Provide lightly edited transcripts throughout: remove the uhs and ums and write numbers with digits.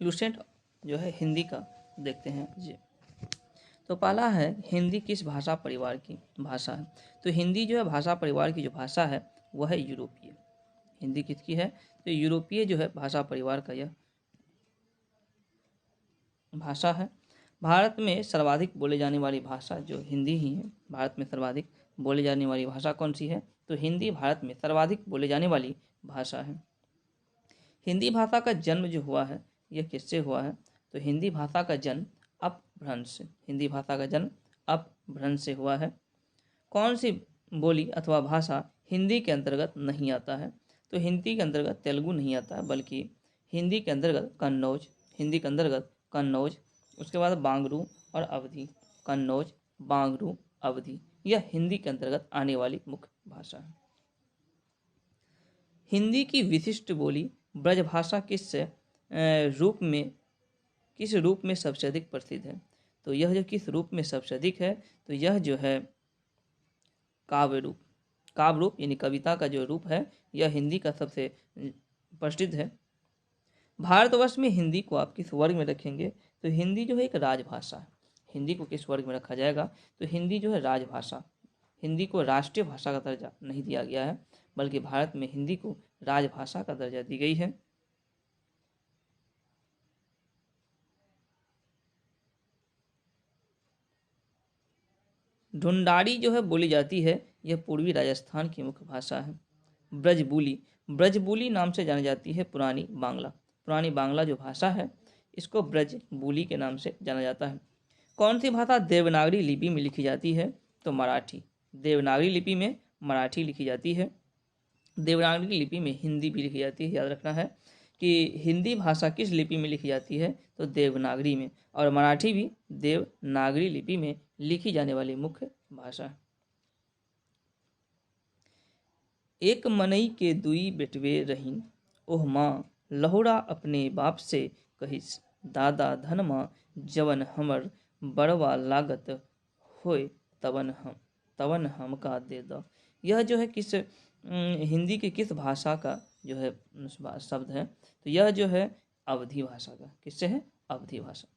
Lucent जो है हिंदी का देखते हैं जी। तो पहला है हिंदी किस भाषा परिवार की भाषा है। तो हिंदी जो है भाषा परिवार की जो भाषा है वह है यूरोपीय। हिंदी किसकी है, तो यूरोपीय जो है भाषा परिवार का यह भाषा है। भारत में सर्वाधिक बोले जाने वाली भाषा जो हिंदी ही है। भारत में सर्वाधिक बोले जाने वाली भाषा कौन सी है, तो हिंदी भारत में सर्वाधिक बोले जाने वाली भाषा है। हिंदी भाषा का जन्म जो हुआ है यह किससे हुआ है, तो हिंदी भाषा का जन्म अपभ्रंश से, हिंदी भाषा का जन्म अपभ्रंश से हुआ है। कौन सी बोली अथवा भाषा हिंदी के अंतर्गत नहीं आता है, तो हिंदी के अंतर्गत तेलुगु नहीं आता है, बल्कि हिंदी के अंतर्गत कन्नौज, हिंदी के अंतर्गत कन्नौज, उसके बाद बांगरू और अवधी, कन्नौज, बांगरू, अवधी, यह हिंदी के अंतर्गत आने वाली मुख्य भाषा है। हिंदी की विशिष्ट बोली ब्रजभाषा किस रूप में सबसे अधिक प्रसिद्ध है, तो यह जो किस रूप में सबसे अधिक है, तो यह जो है काव्य रूप यानी कविता का जो रूप है यह हिंदी का सबसे प्रसिद्ध है। भारतवर्ष में हिंदी को आप किस वर्ग में रखेंगे, तो हिंदी जो है एक राजभाषा है। हिंदी को किस वर्ग में रखा जाएगा, तो हिंदी जो है राजभाषा, हिंदी को राष्ट्रीय भाषा का दर्जा नहीं दिया गया है, बल्कि भारत में हिंदी को राजभाषा का दर्जा दी गई है। ढूंढाड़ी जो है बोली जाती है, यह पूर्वी राजस्थान की मुख्य भाषा है। ब्रजबुली नाम से जानी जाती है पुरानी बांग्ला जो भाषा है इसको ब्रजबुली के नाम से जाना जाता है। कौन सी भाषा देवनागरी लिपि में लिखी जाती है, तो मराठी। देवनागरी लिपि में मराठी लिखी जाती है। देवनागरी लिपि में हिंदी भी लिखी जाती है। याद रखना है कि हिंदी भाषा किस लिपि में लिखी जाती है, तो देवनागरी में, और मराठी भी देवनागरी लिपि में लिखी जाने वाली मुख्य भाषा है। एक मनई के दुई बेटवे रहीन, ओह माँ लहुरा अपने बाप से कहिस, दादा धनमा जवन हमर बड़वा लागत होय तवन हम का दे दो। यह जो है किस हिंदी की किस भाषा का जो है शब्द है, तो यह जो है अवधी भाषा का, किससे है, अवधी भाषा।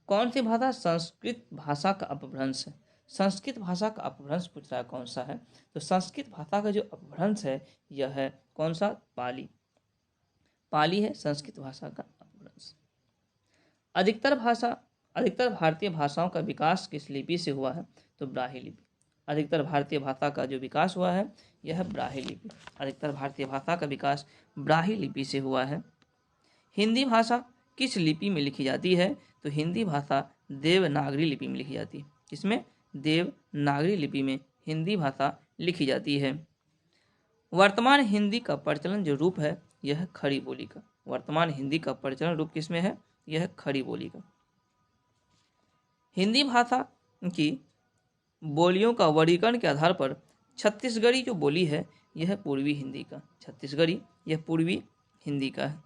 कौन सी भाषा संस्कृत भाषा का अपभ्रंश है, संस्कृत भाषा का अपभ्रंश पूछ रहा है कौन सा है, तो संस्कृत भाषा का जो अपभ्रंश है यह है कौन सा, पाली है संस्कृत भाषा का अपभ्रंश। अधिकतर भारतीय भाषाओं का विकास किस लिपि से हुआ है, तो ब्राह्मी लिपि। अधिकतर भारतीय भाषा का जो विकास हुआ है यह ब्राह्मी लिपि, अधिकतर भारतीय भाषा का विकास ब्राह्मी लिपि से हुआ है। हिंदी भाषा किस लिपि में लिखी जाती है, तो हिंदी भाषा देवनागरी लिपि में लिखी जाती है। इसमें देवनागरी लिपि में हिंदी भाषा लिखी जाती है। वर्तमान हिंदी का प्रचलन जो रूप है यह है खड़ी बोली का। वर्तमान हिंदी का प्रचलन रूप किसमें है, यह है खड़ी बोली का। हिंदी भाषा की बोलियों का वर्गीकरण के आधार पर छत्तीसगढ़ी जो बोली है यह है पूर्वी हिंदी का, छत्तीसगढ़ी यह पूर्वी हिंदी का है।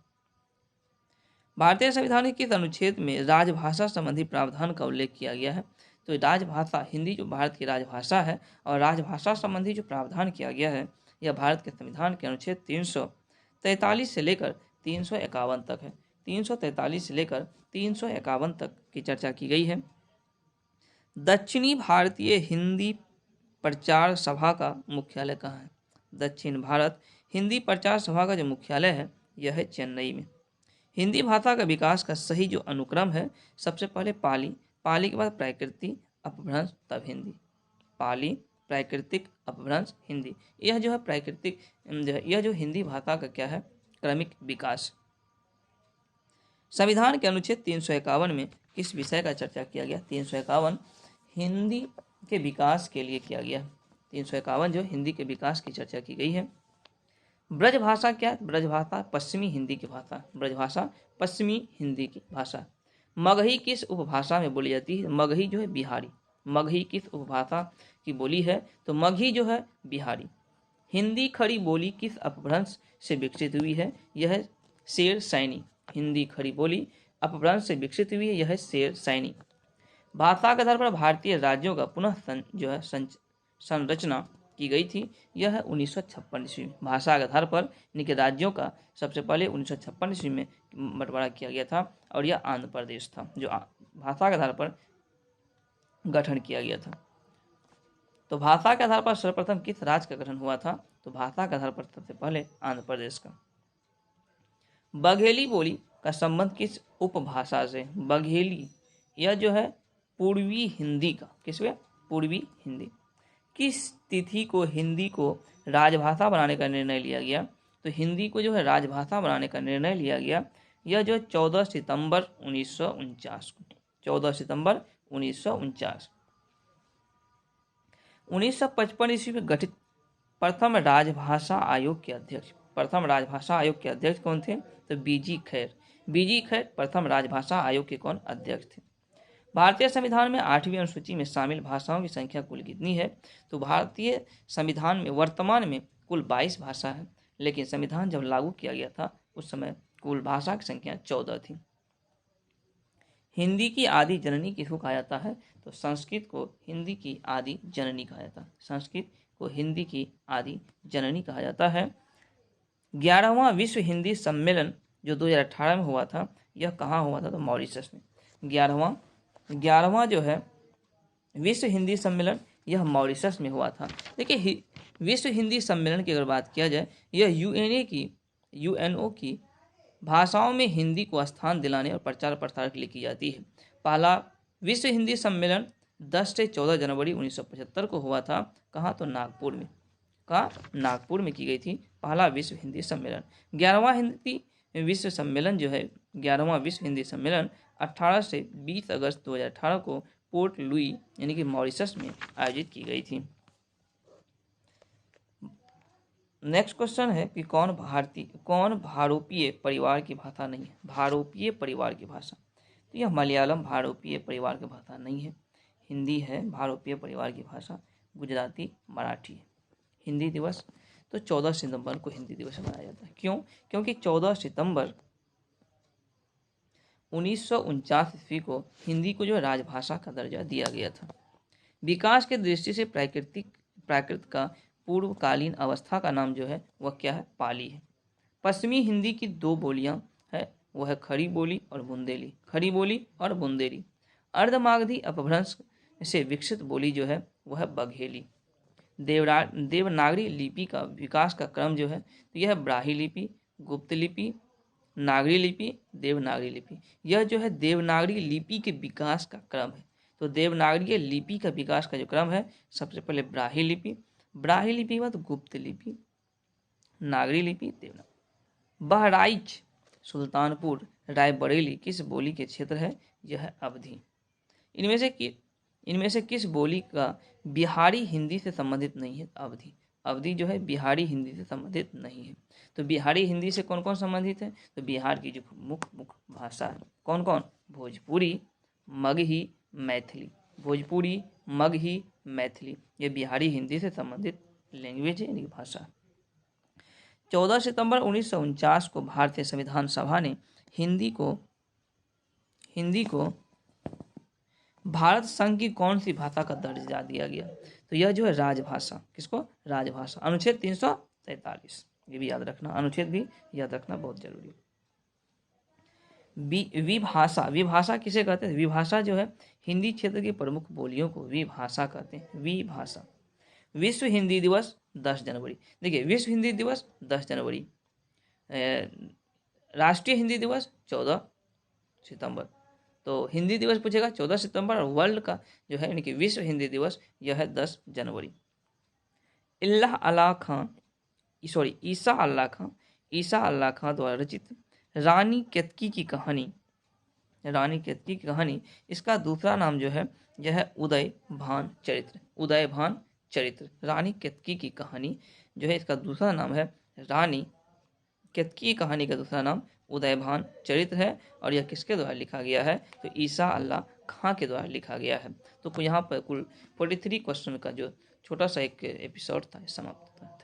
भारतीय संविधान के किस अनुच्छेद में राजभाषा संबंधी प्रावधान का उल्लेख किया गया है, तो राजभाषा, हिंदी जो भारत की राजभाषा है और राजभाषा संबंधी जो प्रावधान किया गया है यह भारत के संविधान के अनुच्छेद 343 से लेकर 351 तक है। 343 से लेकर 351 तक की चर्चा की गई है। दक्षिणी भारतीय हिंदी प्रचार सभा का मुख्यालय कहाँ है, दक्षिण भारत हिंदी प्रचार सभा का जो मुख्यालय है यह है चेन्नई में। हिंदी भाषा का विकास का सही जो अनुक्रम है, सबसे पहले पाली के बाद प्राकृतिक अपभ्रंश तब हिंदी, पाली प्राकृतिक अपभ्रंश हिंदी। यह जो है प्राकृतिक यह जो हिंदी भाषा का क्या है, क्रमिक विकास। संविधान के अनुच्छेद 351 में किस विषय का चर्चा किया गया, 351 हिंदी के विकास के लिए किया गया। 351 जो हिंदी के विकास की चर्चा की गई है। ब्रजभाषा क्या है, ब्रजभाषा पश्चिमी हिंदी की भाषा, ब्रजभाषा पश्चिमी हिंदी की भाषा। मगही किस उपभाषा में बोली जाती है, मगही जो है बिहारी, मगही किस उपभाषा की बोली है, तो मगही जो है बिहारी। हिंदी खड़ी बोली किस अपभ्रंश से विकसित हुई है, यह है शेर सैनी। हिंदी खड़ी बोली अपभ्रंश से विकसित हुई है, यह है शेर सैनी। भाषा के आधार पर भारतीय राज्यों का पुनः जो है संरचना की गई थी, यह है 1956 ईस्वी में। भाषा के आधार पर इनके राज्यों का सबसे पहले 1956 ईस्वी में बंटवारा किया गया था, और यह आंध्र प्रदेश था जो भाषा के आधार पर गठन किया गया था। तो भाषा के आधार पर सर्वप्रथम किस राज्य का गठन हुआ था? तो भाषा के आधार पर सबसे पहले आंध्र प्रदेश का। बघेली बोली का संबंध किस उपभाषा से? बघेली यह जो है पूर्वी हिंदी का, किसमें? पूर्वी हिंदी। किस तिथि को हिंदी को राजभाषा बनाने का निर्णय लिया गया? तो हिंदी को जो है राजभाषा बनाने का निर्णय लिया गया, यह जो 14 सितंबर 1949 को, 14 सितंबर 1949। 1955 ईस्वी में गठित प्रथम राजभाषा आयोग के अध्यक्ष, प्रथम राजभाषा आयोग के अध्यक्ष कौन थे? तो बीजी खैर। बीजी खैर प्रथम राजभाषा आयोग के कौन अध्यक्ष थे? भारतीय संविधान में 8वीं अनुसूची में शामिल भाषाओं की संख्या कुल कितनी है? तो भारतीय संविधान में वर्तमान में कुल 22 भाषा है, लेकिन संविधान जब लागू किया गया था उस समय कुल भाषा की संख्या 14 थी। हिंदी की आदि जननी किसको कहा जाता है? तो संस्कृत को हिंदी की आदि जननी कहा जाता है। संस्कृत को हिंदी की आदि जननी कहा जाता है। 11वां विश्व हिंदी सम्मेलन जो 2018 में हुआ था, यह कहाँ हुआ था? तो मॉरिशस में। 11वां जो है विश्व हिंदी सम्मेलन, यह मॉरिशस में हुआ था। देखिए विश्व हिंदी सम्मेलन की अगर बात किया जाए, यह यूएनओ की भाषाओं में हिंदी को स्थान दिलाने और प्रचार प्रसार के लिए की जाती है। पहला विश्व हिंदी सम्मेलन 10 से 14 जनवरी 1975 को हुआ था। कहाँ? तो नागपुर में। कहाँ? नागपुर में की गई थी पहला विश्व हिंदी सम्मेलन। 11वां हिंदी विश्व सम्मेलन जो है, 11वां विश्व हिंदी सम्मेलन 18 से 20 अगस्त 2018 को पोर्ट लुई यानी कि मॉरिशस में आयोजित की गई थी। नेक्स्ट क्वेश्चन है कि कौन भारोपीय परिवार की भाषा नहीं है? भारोपीय परिवार की भाषा, तो यह मलयालम भारोपीय परिवार की भाषा नहीं है। हिंदी है भारोपीय परिवार की भाषा, गुजराती, मराठी है। हिंदी दिवस तो 14 सितंबर को हिंदी दिवस मनाया जाता है। क्यों? क्योंकि 14 सितंबर 1949 ईस्वी को हिंदी को जो राजभाषा का दर्जा दिया गया था। विकास की दृष्टि से प्राकृत का पूर्वकालीन अवस्था का नाम जो है वह क्या है? पाली है। पश्चिमी हिंदी की 2 बोलियां है, वह है खड़ी बोली और बुंदेली। खड़ी बोली और बुंदेली। अर्धमागधी अपभ्रंश से विकसित बोली जो है वह है बघेली। देवनागरी लिपि का विकास का क्रम जो है, तो यह ब्राह्मी लिपि, गुप्त लिपि, नागरी लिपि, देवनागरी लिपि। यह जो है देवनागरी लिपि के विकास का क्रम है। तो देवनागरी लिपि का विकास का जो क्रम है, सबसे पहले ब्राह्मी लिपि, ब्राह्मी लिपि के बाद गुप्त लिपि, नागरी लिपि, देवनागरी। बहराइच, सुल्तानपुर, रायबरेली किस बोली के क्षेत्र है? यह है अवधी। इनमें से किस बोली का बिहारी हिंदी से संबंधित नहीं है? अवधी। अवधी जो है बिहारी हिंदी से संबंधित नहीं है। तो बिहारी हिंदी से कौन कौन संबंधित है? तो बिहार की जो मुख्य भाषा है कौन कौन? भोजपुरी, मगही, मैथिली। भोजपुरी, मगही, मैथिली, ये बिहारी हिंदी से संबंधित लैंग्वेज है, यानी भाषा। 14 सितंबर 1949 को भारतीय संविधान सभा ने हिंदी को भारत संघ की कौन सी भाषा का दर्जा दिया गया? तो यह जो है राजभाषा। किसको? राजभाषा। अनुच्छेद 343, ये भी याद रखना, अनुच्छेद भी याद रखना बहुत जरूरी। विभाषा किसे कहते हैं? विभाषा जो है हिंदी क्षेत्र की प्रमुख बोलियों को विभाषा कहते हैं। विभाषा। विश्व हिंदी दिवस 10 जनवरी। देखिए विश्व हिंदी दिवस 10 जनवरी, राष्ट्रीय हिंदी दिवस 14 सितंबर। तो हिंदी दिवस पूछेगा 14 सितंबर, और वर्ल्ड का जो है यानी कि विश्व हिंदी दिवस यह है 10 जनवरी। ईसा अल्लाह खां द्वारा रचित रानी केतकी की कहानी, इसका दूसरा नाम जो है यह है उदयभान चरित्र। रानी केतकी की कहानी जो है इसका दूसरा नाम है रानी केतकी कहानी का दूसरा नाम उदयभान चरित्र है, और यह किसके द्वारा लिखा गया है? तो ईसा अल्लाह खां के द्वारा लिखा गया है। तो यहाँ पर कुल 43 क्वेश्चन का जो छोटा सा एक एपिसोड था समाप्त था।